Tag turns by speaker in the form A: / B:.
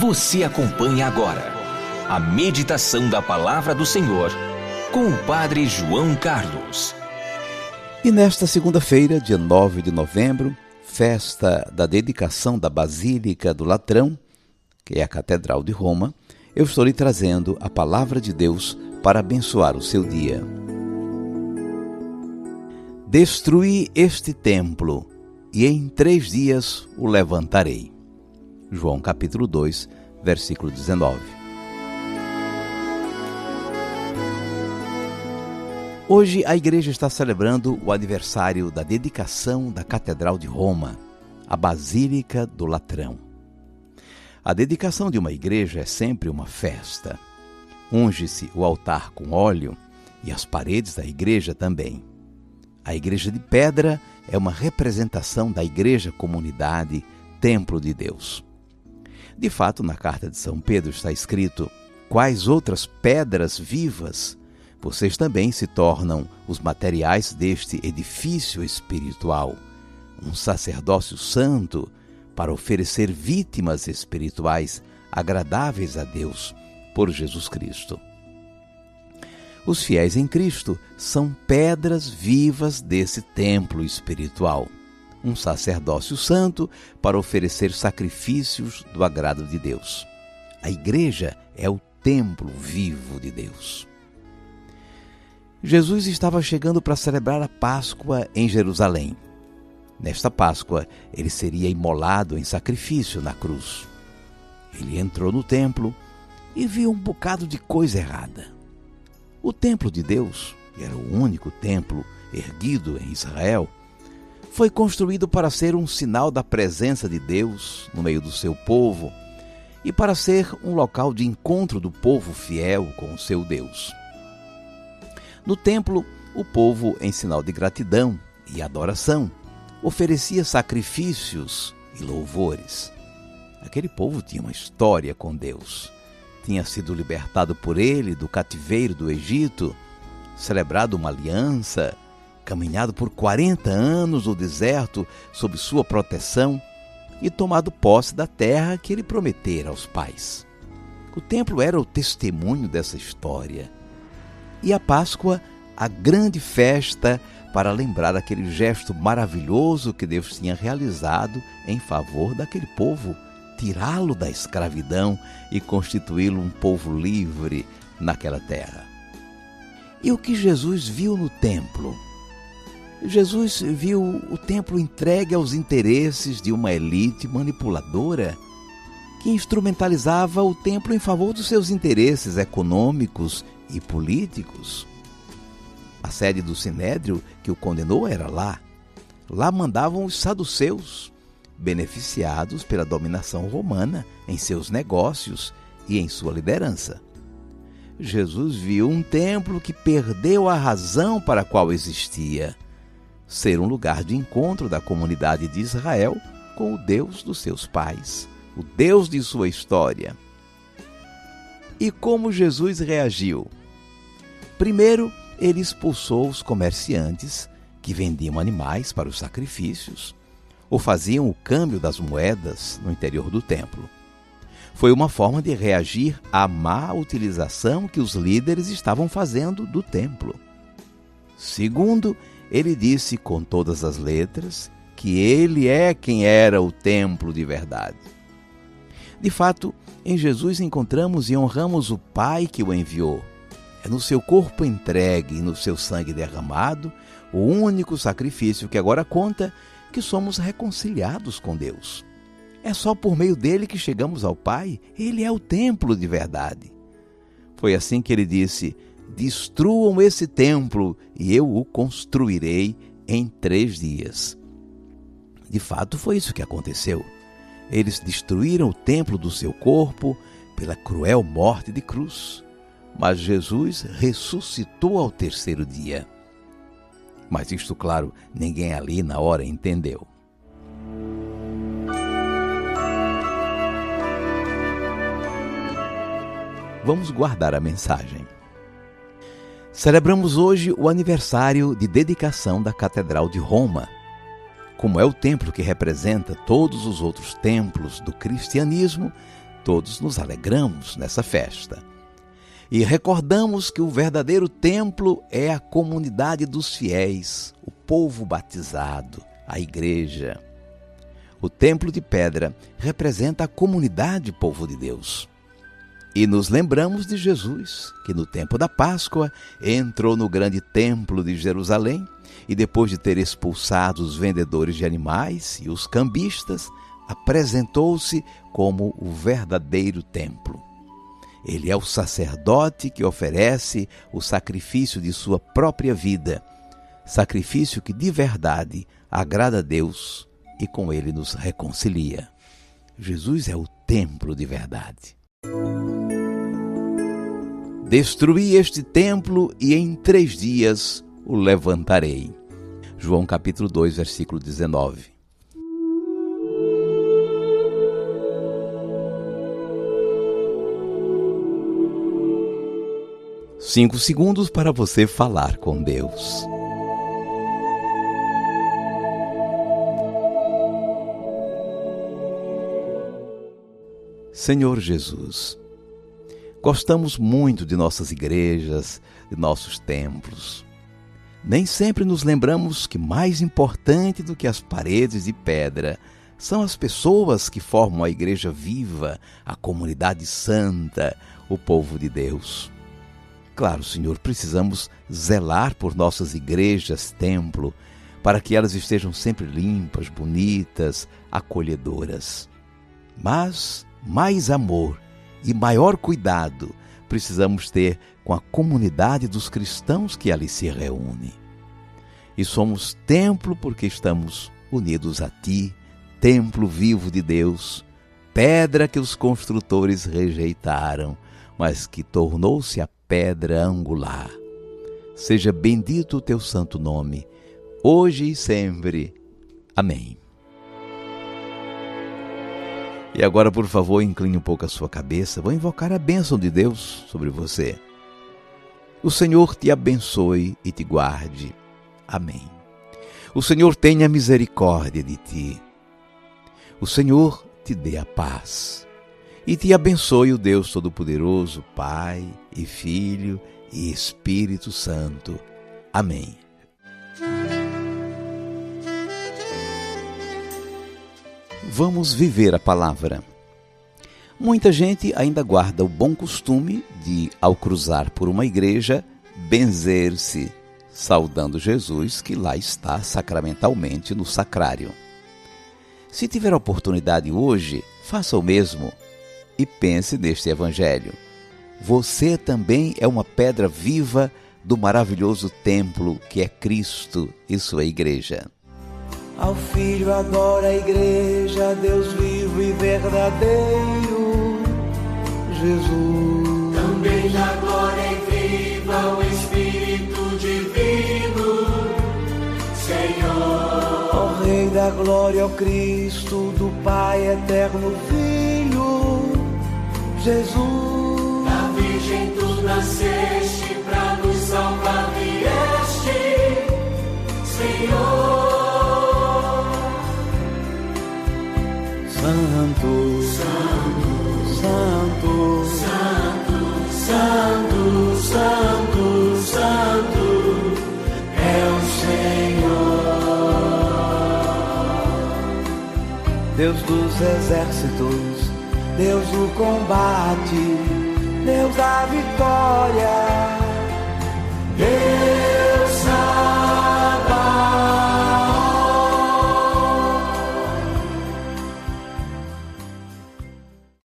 A: Você acompanha agora a meditação da Palavra do Senhor com o Padre João Carlos.
B: E nesta segunda-feira, dia 9 de novembro, festa da dedicação da Basílica do Latrão, que é a Catedral de Roma, eu estou lhe trazendo a Palavra de Deus para abençoar o seu dia. Destruí este templo, e em 3 dias o levantarei. João capítulo 2, versículo 19. Hoje a igreja está celebrando o aniversário da dedicação da Catedral de Roma, a Basílica do Latrão. A dedicação de uma igreja é sempre uma festa. Unge-se o altar com óleo e as paredes da igreja também. A igreja de pedra é uma representação da igreja comunidade, templo de Deus. De fato, na carta de São Pedro está escrito: quais outras pedras vivas vocês também se tornam os materiais deste edifício espiritual, um sacerdócio santo para oferecer vítimas espirituais agradáveis a Deus por Jesus Cristo. Os fiéis em Cristo são pedras vivas desse templo espiritual, um sacerdócio santo para oferecer sacrifícios do agrado de Deus. A igreja é o templo vivo de Deus. Jesus estava chegando para celebrar a Páscoa em Jerusalém. Nesta Páscoa, ele seria imolado em sacrifício na cruz. Ele entrou no templo e viu um bocado de coisa errada. O templo de Deus, que era o único templo erguido em Israel, foi construído para ser um sinal da presença de Deus no meio do seu povo e para ser um local de encontro do povo fiel com o seu Deus. No templo, o povo, em sinal de gratidão e adoração, oferecia sacrifícios e louvores. Aquele povo tinha uma história com Deus. Tinha sido libertado por ele do cativeiro do Egito, celebrado uma aliança, caminhado por 40 anos no deserto sob sua proteção e tomado posse da terra que ele prometera aos pais. O templo era o testemunho dessa história. E a Páscoa, a grande festa para lembrar aquele gesto maravilhoso que Deus tinha realizado em favor daquele povo, tirá-lo da escravidão e constituí-lo um povo livre naquela terra. E o que Jesus viu no templo? Jesus viu o templo entregue aos interesses de uma elite manipuladora que instrumentalizava o templo em favor dos seus interesses econômicos e políticos. A sede do Sinédrio que o condenou era lá. Lá mandavam os saduceus, beneficiados pela dominação romana em seus negócios e em sua liderança. Jesus viu um templo que perdeu a razão para a qual existia, ser um lugar de encontro da comunidade de Israel com o Deus dos seus pais, o Deus de sua história. E como Jesus reagiu? Primeiro, ele expulsou os comerciantes que vendiam animais para os sacrifícios ou faziam o câmbio das moedas no interior do templo. Foi uma forma de reagir à má utilização que os líderes estavam fazendo do templo. Segundo, ele disse com todas as letras que ele é quem era o templo de verdade. De fato, em Jesus encontramos e honramos o Pai que o enviou. É no seu corpo entregue e no seu sangue derramado, o único sacrifício que agora conta, que somos reconciliados com Deus. É só por meio dele que chegamos ao Pai. Ele é o templo de verdade. Foi assim que ele disse: destruam esse templo e eu o construirei em 3 dias. De fato, foi isso que aconteceu. Eles destruíram o templo do seu corpo pela cruel morte de cruz. Mas Jesus ressuscitou ao 3º dia. Mas isto, claro, ninguém ali na hora entendeu. Vamos guardar a mensagem. Celebramos hoje o aniversário de dedicação da Catedral de Roma. Como é o templo que representa todos os outros templos do cristianismo, todos nos alegramos nessa festa. E recordamos que o verdadeiro templo é a comunidade dos fiéis, o povo batizado, a igreja. O templo de pedra representa a comunidade povo de Deus. E nos lembramos de Jesus, que no tempo da Páscoa entrou no grande templo de Jerusalém e depois de ter expulsado os vendedores de animais e os cambistas, apresentou-se como o verdadeiro templo. Ele é o sacerdote que oferece o sacrifício de sua própria vida, sacrifício que de verdade agrada a Deus e com ele nos reconcilia. Jesus é o templo de verdade. Destruí este templo e em 3 dias o levantarei. João capítulo 2, versículo 19. Cinco segundos para você falar com Deus. Senhor Jesus, gostamos muito de nossas igrejas, de nossos templos. Nem sempre nos lembramos que mais importante do que as paredes de pedra são as pessoas que formam a igreja viva, a comunidade santa, o povo de Deus. Claro, Senhor, precisamos zelar por nossas igrejas, templo, para que elas estejam sempre limpas, bonitas, acolhedoras. Mas mais amor e maior cuidado precisamos ter com a comunidade dos cristãos que ali se reúne. E somos templo porque estamos unidos a Ti, templo vivo de Deus, pedra que os construtores rejeitaram, mas que tornou-se a pedra angular. Seja bendito o Teu santo nome, hoje e sempre. Amém. E agora, por favor, incline um pouco a sua cabeça. Vou invocar a bênção de Deus sobre você. O Senhor te abençoe e te guarde. Amém. O Senhor tenha misericórdia de ti. O Senhor te dê a paz. E te abençoe o Deus Todo-Poderoso, Pai e Filho e Espírito Santo. Amém. Vamos viver a palavra. Muita gente ainda guarda o bom costume de, ao cruzar por uma igreja, benzer-se, saudando Jesus que lá está sacramentalmente no sacrário. Se tiver a oportunidade hoje, faça o mesmo e pense neste evangelho. Você também é uma pedra viva do maravilhoso templo que é Cristo e sua igreja.
C: Ao Filho agora a igreja, Deus vivo e verdadeiro, Jesus.
D: Também na glória e viva o Espírito Divino, Senhor.
C: Ó Rei da glória, ó Cristo, do Pai eterno Filho, Jesus.
D: Da Virgem tu nasceste, pra nos salvar vieste, Senhor.
C: Santo, Santo, Santo, Santo, Santo, Santo é o Senhor. Deus dos exércitos, Deus do combate, Deus da vitória.